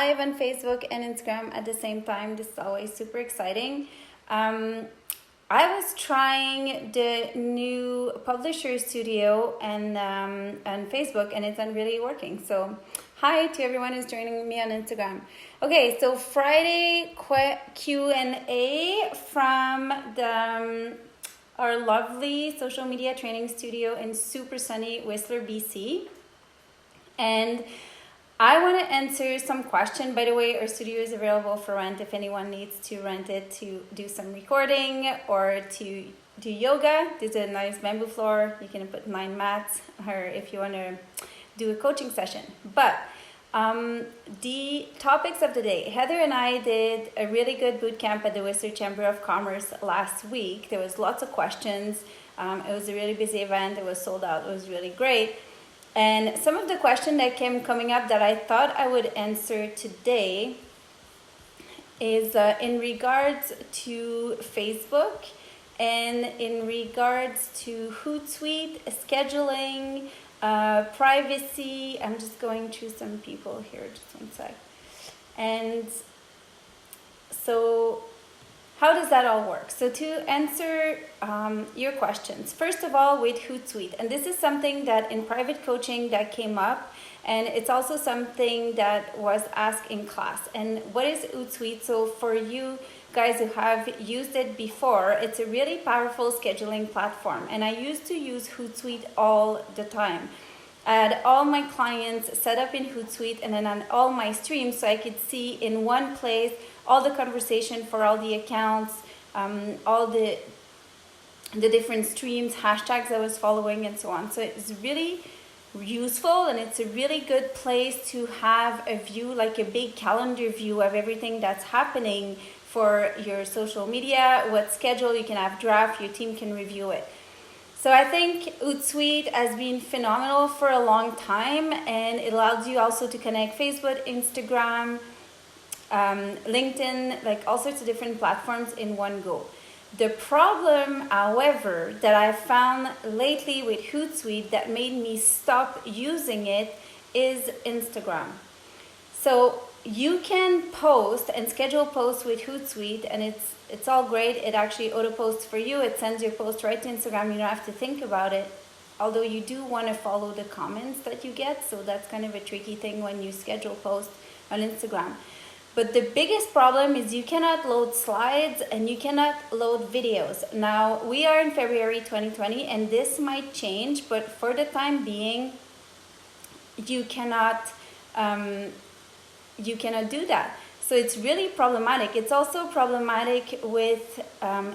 Live on Facebook and Instagram at the same time. This is always super exciting. I was trying the new Publisher Studio and on Facebook, and it's not really working. So, hi to everyone who's joining me on Instagram. Okay, so Friday Q&A from our lovely social media training studio in super sunny Whistler, BC, and I want to answer some question. By the way, our studio is available for rent if anyone needs to rent it to do some recording or to do yoga. There's a nice bamboo floor. You can put 9 mats, or if you want to do a coaching session. But the topics of the day. Heather and I did a really good boot camp at the Whistler Chamber of Commerce last week. There was lots of questions. It was a really busy event. It was sold out. It was really great. And some of the questions that came coming up that I thought I would answer today is in regards to Facebook and in regards to Hootsuite, scheduling, privacy. I'm just going through some people here, just one sec. And so how does that all work? So to answer your questions, first of all, with Hootsuite, and this is something that in private coaching that came up, and it's also something that was asked in class. And what is Hootsuite? So for you guys who have used it before, it's a really powerful scheduling platform. And I used to use Hootsuite all the time. I had all my clients set up in Hootsuite and then on all my streams, so I could see in one place all the conversation for all the accounts, all the different streams, hashtags I was following, and so on. So it's really useful, and it's a really good place to have a view, like a big calendar view of everything that's happening for your social media, what schedule you can have draft, your team can review it. So I think Hootsuite has been phenomenal for a long time, and it allows you also to connect Facebook, Instagram, LinkedIn, like all sorts of different platforms in one go. The problem, however, that I found lately with Hootsuite that made me stop using it is Instagram. So you can post and schedule posts with Hootsuite, and it's all great. It actually auto posts for you. It sends your post right to Instagram. You don't have to think about it. Although you do want to follow the comments that you get, so that's kind of a tricky thing when you schedule posts on Instagram. But the biggest problem is you cannot load slides and you cannot load videos. Now, we are in February 2020, and this might change, but for the time being, you cannot do that. So it's really problematic. It's also problematic with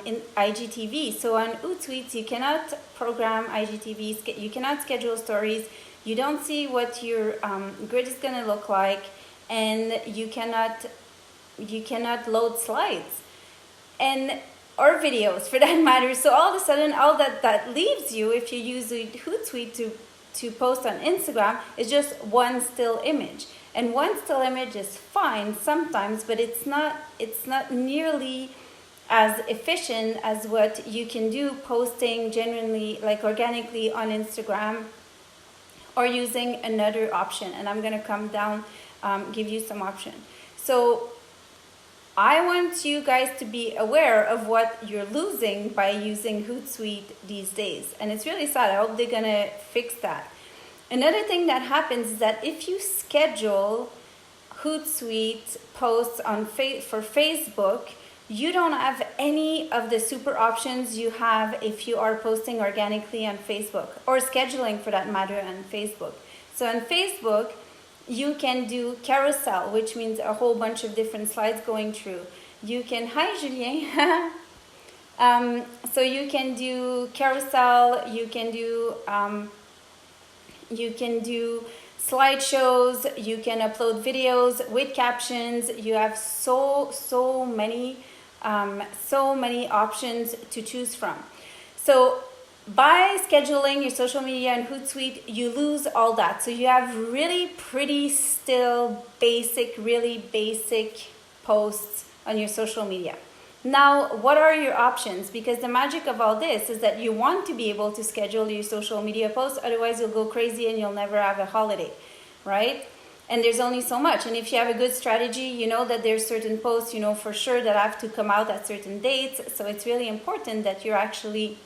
in IGTV. So on Hootsuite, you cannot program IGTV, you cannot schedule stories, you don't see what your grid is going to look like, and you cannot load slides and or videos for that matter. So all of a sudden, all that leaves you, if you use Hootsuite to post on Instagram, is just one still image. And one still image is fine sometimes, but it's not nearly as efficient as what you can do posting genuinely, like organically on Instagram, or using another option. And I'm gonna come down, give you some option. So I want you guys to be aware of what you're losing by using Hootsuite these days. And it's really sad. I hope they're gonna fix that. Another thing that happens is that if you schedule Hootsuite posts for Facebook, you don't have any of the super options you have if you are posting organically on Facebook, or scheduling for that matter on Facebook. So on Facebook, you can do carousel, which means a whole bunch of different slides going through. You can, hi Julien. So you can do carousel, you can do slideshows, you can upload videos with captions. You have so many options to choose from. So by scheduling your social media in Hootsuite, you lose all that. So you have really pretty still really basic posts on your social media. Now, what are your options? Because the magic of all this is that you want to be able to schedule your social media posts, otherwise you'll go crazy and you'll never have a holiday, right? And there's only so much. And if you have a good strategy, you know that there's certain posts, you know for sure that have to come out at certain dates. So it's really important that you're actually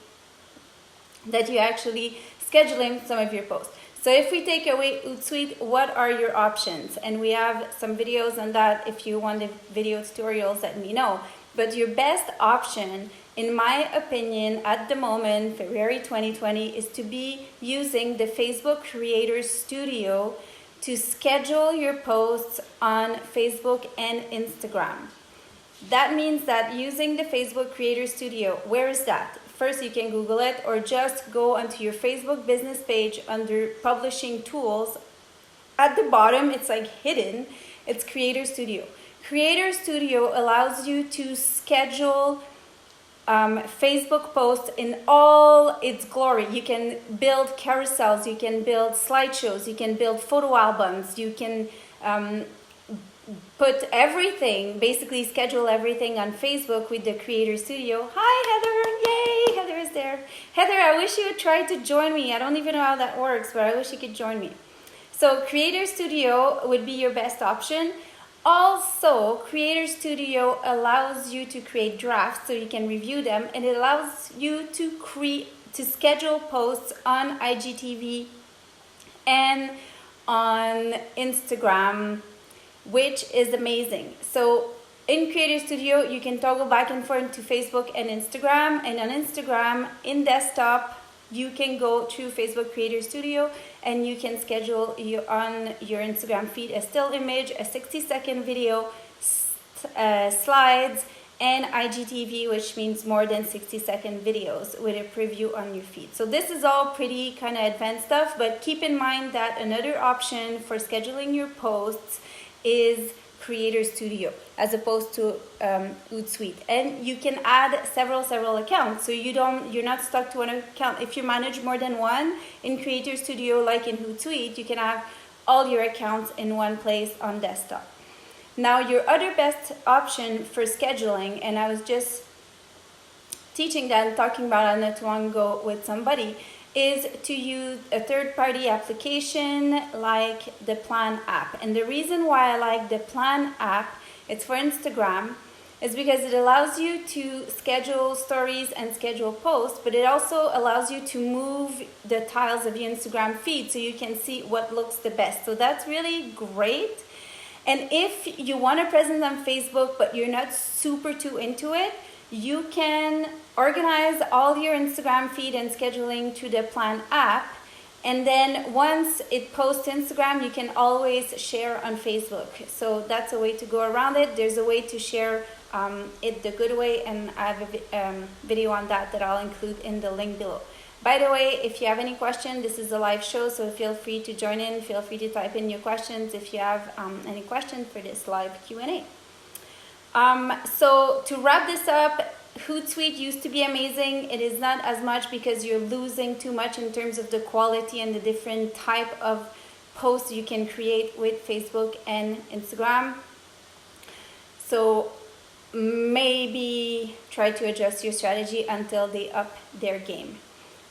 scheduling some of your posts. So if we take away Hootsuite, what are your options? And we have some videos on that. If you want the video tutorials, let me know. But your best option, in my opinion, at the moment, February 2020, is to be using the Facebook Creator Studio to schedule your posts on Facebook and Instagram. That means that using the Facebook Creator Studio, where is that? First, you can Google it, or just go onto your Facebook business page under Publishing Tools. At the bottom, it's like hidden. It's Creator Studio. Creator Studio allows you to schedule Facebook posts in all its glory. You can build carousels, you can build slideshows, you can build photo albums, you can put everything, basically schedule everything on Facebook with the Creator Studio. Hi Heather, yay, Heather is there. Heather, I wish you would try to join me. I don't even know how that works, but I wish you could join me. So Creator Studio would be your best option. Also, Creator Studio allows you to create drafts so you can review them, and it allows you to schedule posts on IGTV and on Instagram, which is amazing. So in Creator Studio, you can toggle back and forth to Facebook and Instagram, and on Instagram, in desktop, you can go to Facebook Creator Studio and you can schedule on your Instagram feed a still image, a 60-second video, slides, and IGTV, which means more than 60-second videos with a preview on your feed. So this is all pretty kind of advanced stuff, but keep in mind that another option for scheduling your posts is Creator Studio as opposed to Hootsuite, and you can add several accounts, so you're not stuck to one account. If you manage more than one in Creator Studio, like in Hootsuite, you can have all your accounts in one place on desktop. Now, your other best option for scheduling, and I was just teaching that and talking about it not too long ago with somebody, is to use a third-party application like the Plan app. And the reason why I like the Plan app, it's for Instagram, is because it allows you to schedule stories and schedule posts, but it also allows you to move the tiles of your Instagram feed so you can see what looks the best. So that's really great. And if you want to present on Facebook but you're not super too into it, you can organize all your Instagram feed and scheduling to the Plan app, and then once it posts to Instagram, you can always share on Facebook. So that's a way to go around it. There's a way to share it the good way, and I have a video on that I'll include in the link below. By the way, if you have any question, this is a live show, so feel free to join in. Feel free to type in your questions if you have any questions for this live Q&A. So to wrap this up, Hootsuite used to be amazing. It is not as much because you're losing too much in terms of the quality and the different type of posts you can create with Facebook and Instagram. So maybe try to adjust your strategy until they up their game.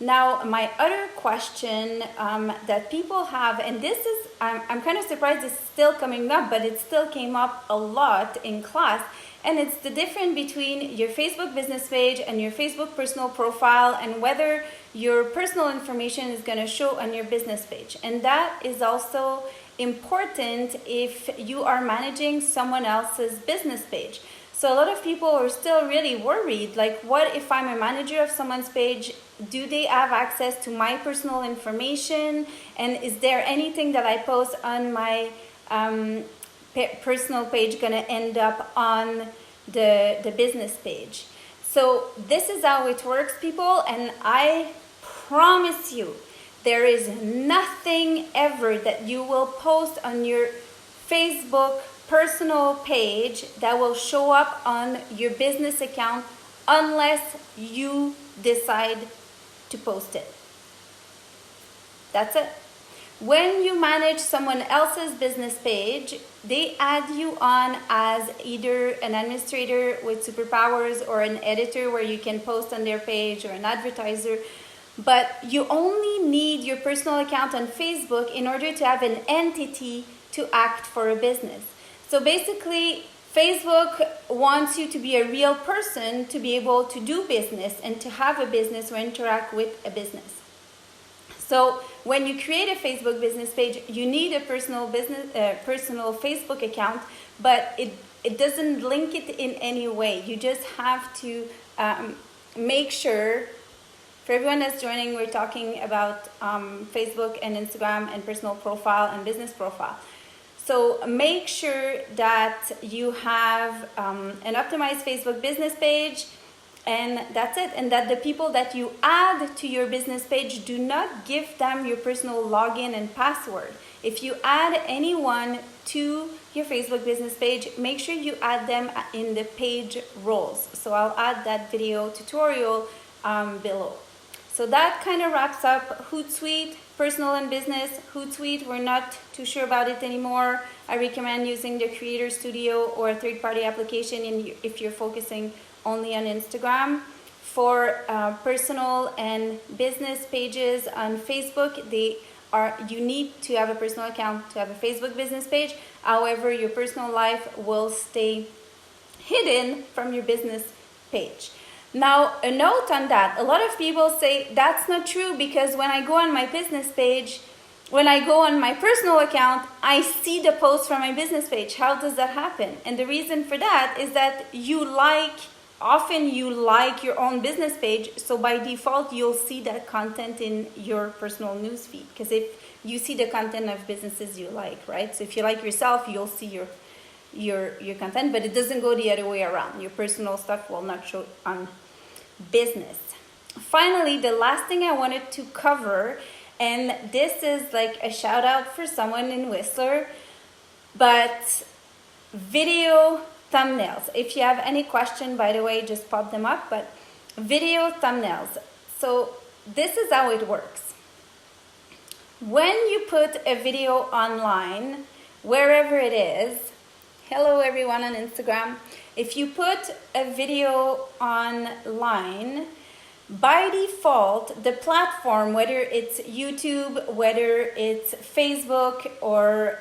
Now, my other question that people have, and this is, I'm kind of surprised it's still coming up, but it still came up a lot in class, and it's the difference between your Facebook business page and your Facebook personal profile, and whether your personal information is going to show on your business page. And that is also important if you are managing someone else's business page. So a lot of people are still really worried, like, what if I'm a manager of someone's page? Do they have access to my personal information? And is there anything that I post on my personal page going to end up on the business page? So this is how it works, people, and I promise you, there is nothing ever that you will post on your Facebook personal page that will show up on your business account unless you decide to post it. That's it. When you manage someone else's business page, they add you on as either an administrator with superpowers or an editor where you can post on their page, or an advertiser. But you only need your personal account on Facebook in order to have an entity to act for a business. So basically, Facebook wants you to be a real person to be able to do business and to have a business or interact with a business. So when you create a Facebook business page, you need a personal Facebook account, but it doesn't link it in any way. You just have to make sure. For everyone that's joining, we're talking about Facebook and Instagram and personal profile and business profile. So make sure that you have an optimized Facebook business page, and that's it. And that the people that you add to your business page, do not give them your personal login and password. If you add anyone to your Facebook business page, make sure you add them in the page roles. So I'll add that video tutorial below. So that kind of wraps up Hootsuite, personal and business. Hootsuite, we're not too sure about it anymore. I recommend using the Creator Studio or a third-party application if you're focusing only on Instagram. For personal and business pages on Facebook, you need to have a personal account to have a Facebook business page. However, your personal life will stay hidden from your business page. Now, a note on that. A lot of people say that's not true because when I go on my business page, when I go on my personal account, I see the post from my business page. How does that happen? And the reason for that is that often you like your own business page, so by default you'll see that content in your personal newsfeed. Because if you see the content of businesses you like, right? So if you like yourself, you'll see your content, but it doesn't go the other way around. Your personal stuff will not show on business. Finally, the last thing I wanted to cover, and this is like a shout out for someone in Whistler, but video thumbnails. If you have any question, by the way, just pop them up, but video thumbnails. So this is how it works. When you put a video online, wherever it is, hello everyone on Instagram. If you put a video online, by default, the platform, whether it's YouTube, whether it's Facebook or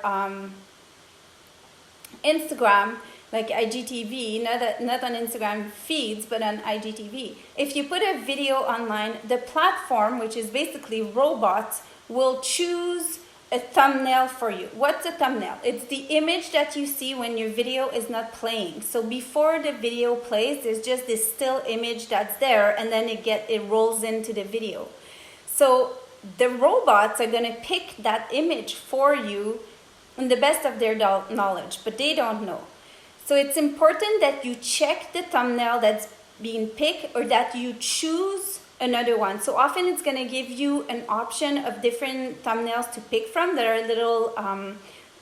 Instagram, like IGTV, not on Instagram feeds, but on IGTV. If you put a video online, the platform, which is basically robots, will choose a thumbnail for you. What's a thumbnail? It's the image that you see when your video is not playing. So before the video plays, there's just this still image that's there, and then it rolls into the video. So the robots are gonna pick that image for you in the best of their knowledge, but they don't know. So it's important that you check the thumbnail that's being picked, or that you choose another one. So often it's going to give you an option of different thumbnails to pick from that are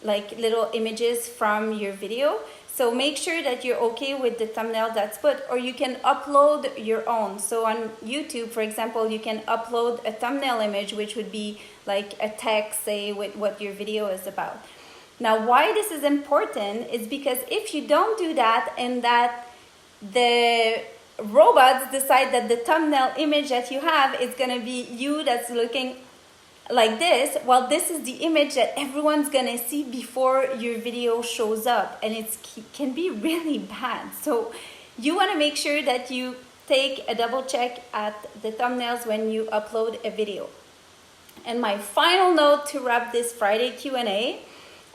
little images from your video. So make sure that you're okay with the thumbnail that's put, or you can upload your own. So on YouTube, for example, you can upload a thumbnail image, which would be like a text, say, with what your video is about. Now, why this is important is because if you don't do that, and that the robots decide that the thumbnail image that you have is going to be you that's looking like this, well, this is the image that everyone's going to see before your video shows up, and it can be really bad. So you want to make sure that you take a double check at the thumbnails when you upload a video. And my final note to wrap this Friday Q&A,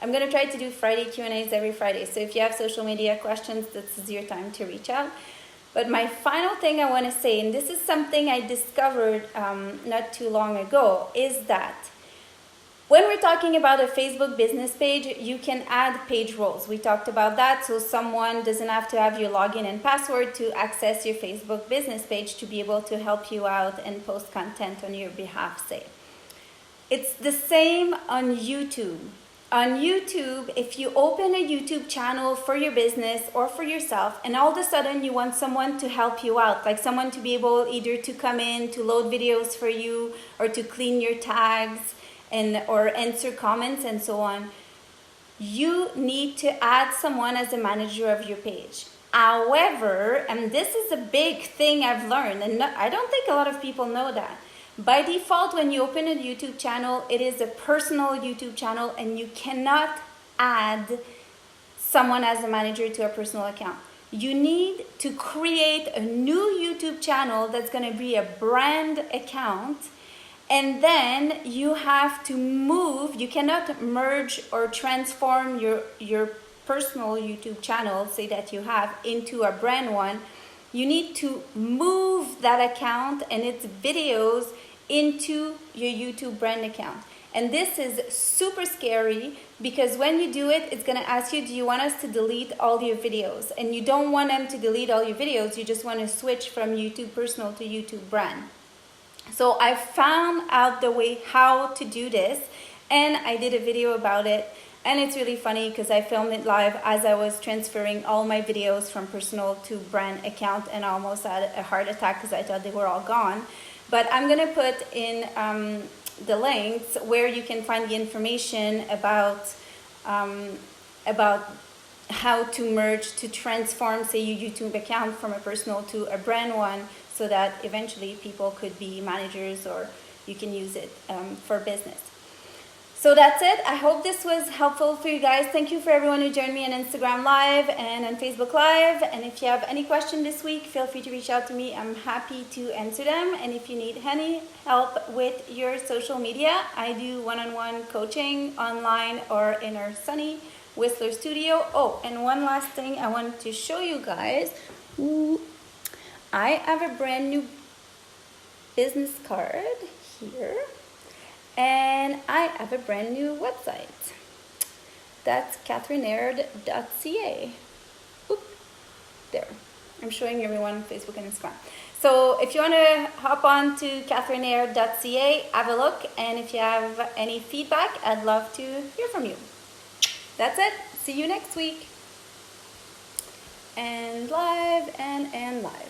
I'm going to try to do Friday Q&As every Friday. So if you have social media questions, this is your time to reach out. But my final thing I want to say, and this is something I discovered not too long ago, is that when we're talking about a Facebook business page, you can add page roles. We talked about that, so someone doesn't have to have your login and password to access your Facebook business page to be able to help you out and post content on your behalf, say. It's the same on YouTube. On YouTube, if you open a YouTube channel for your business or for yourself, and all of a sudden you want someone to help you out, like someone to be able either to come in, to load videos for you, or to clean your tags, or answer comments and so on, you need to add someone as a manager of your page. However, and this is a big thing I've learned, and I don't think a lot of people know that, by default, when you open a YouTube channel, it is a personal YouTube channel, and you cannot add someone as a manager to a personal account. You need to create a new YouTube channel that's going to be a brand account, and then you have to move. You cannot merge or transform your personal YouTube channel, say that you have, into a brand one. You need to move that account and its videos into your YouTube brand account. And this is super scary because when you do it, it's going to ask you, do you want us to delete all your videos? And you don't want them to delete all your videos. You just want to switch from YouTube personal to YouTube brand. So I found out the way how to do this, and I did a video about it. And it's really funny because I filmed it live as I was transferring all my videos from personal to brand account, and I almost had a heart attack because I thought they were all gone. But I'm going to put in the links where you can find the information about how to merge, to transform, say, your YouTube account from a personal to a brand one, so that eventually people could be managers or you can use it for business. So that's it. I hope this was helpful for you guys. Thank you for everyone who joined me on Instagram Live and on Facebook Live. And if you have any question this week, feel free to reach out to me. I'm happy to answer them. And if you need any help with your social media, I do one-on-one coaching online or in our sunny Whistler studio. Oh, and one last thing I wanted to show you guys. Ooh, I have a brand new business card here. And I have a brand new website. That's catherineaird.ca. Oop, there. I'm showing everyone on Facebook and Instagram. So if you want to hop on to catherineaird.ca, have a look. And if you have any feedback, I'd love to hear from you. That's it. See you next week. And live and live.